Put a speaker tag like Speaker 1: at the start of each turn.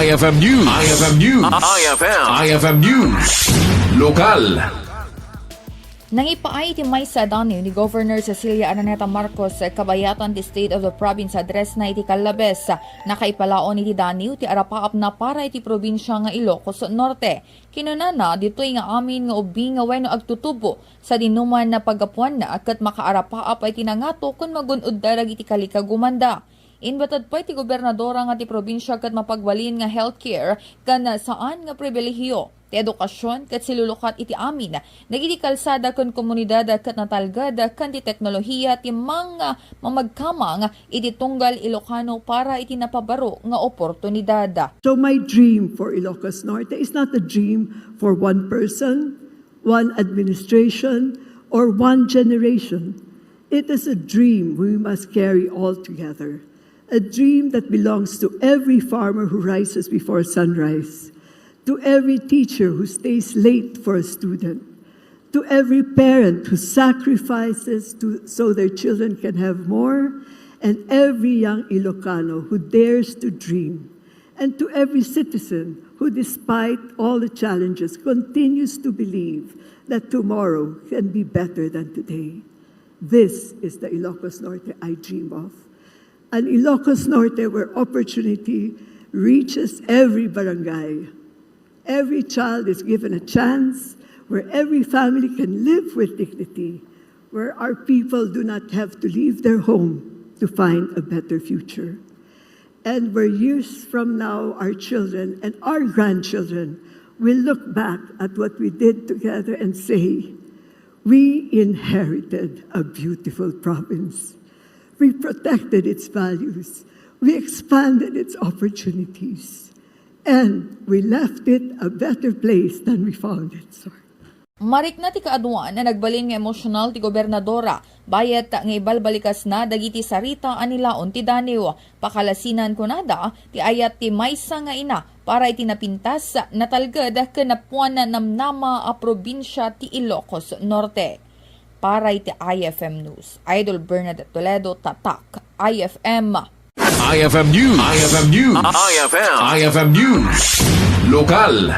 Speaker 1: IFM News. IFM News. IFM News. Lokal.
Speaker 2: Nangipaay iti may sa Daniw ni Governor Cecilia Araneta Marcos sa kabayatan ti State of the Province address na iti kalabes. Nakaipalaon iti Daniw ti arapaap na para iti probinsya nga Ilocos Norte. Kinunana dito'y nga amin nga ubing nga wenno agtutubo sa dinuman na pagapuan na kat makaarapaap ay tinangato kung magunod darag iti kalikagumanda. Inbatad pa iti gobernadora nga ti probinsya kat mapagbalin nga healthcare kan saan nga pribilehiyo ti edukasyon kat silulukat iti amin nagiti kalsada ken komunidad kat natalgad kan ti teknolohiya ti mga mamagkamang iti tunggal Ilocano para iti napabaro nga oportunidad.
Speaker 3: So my dream for Ilocos Norte is not a dream for one person, one administration, or one generation. It is a dream we must carry all together. A dream that belongs to every farmer who rises before sunrise, to every teacher who stays late for a student, to every parent who sacrifices so their children can have more, and every young Ilocano who dares to dream, and to every citizen who, despite all the challenges, continues to believe that tomorrow can be better than today. This is the Ilocos Norte I dream of. An Ilocos Norte where opportunity reaches every barangay. Every child is given a chance, where every family can live with dignity, where our people do not have to leave their home to find a better future, and where years from now our children and our grandchildren will look back at what we did together and say, we inherited a beautiful province. We protected its values. We expanded its opportunities. And we left it a better place than we found it. Sorry.
Speaker 2: Marik na ti kaaduan na nagbalin nga emosyonal ti gobernadora, bayat nga ibalbalikas na dagiti sarita anilaon ti Daniw. Pakalasinan ko nada, ti ayat ti maysa nga ina para itinapintas na talgad kanapuan na namnama a probinsya ti Ilocos Norte. Para iti IFM News, Idol Bernadette Toledo, Tatak, IFM.
Speaker 1: IFM News. IFM News. IFM News. Lokal.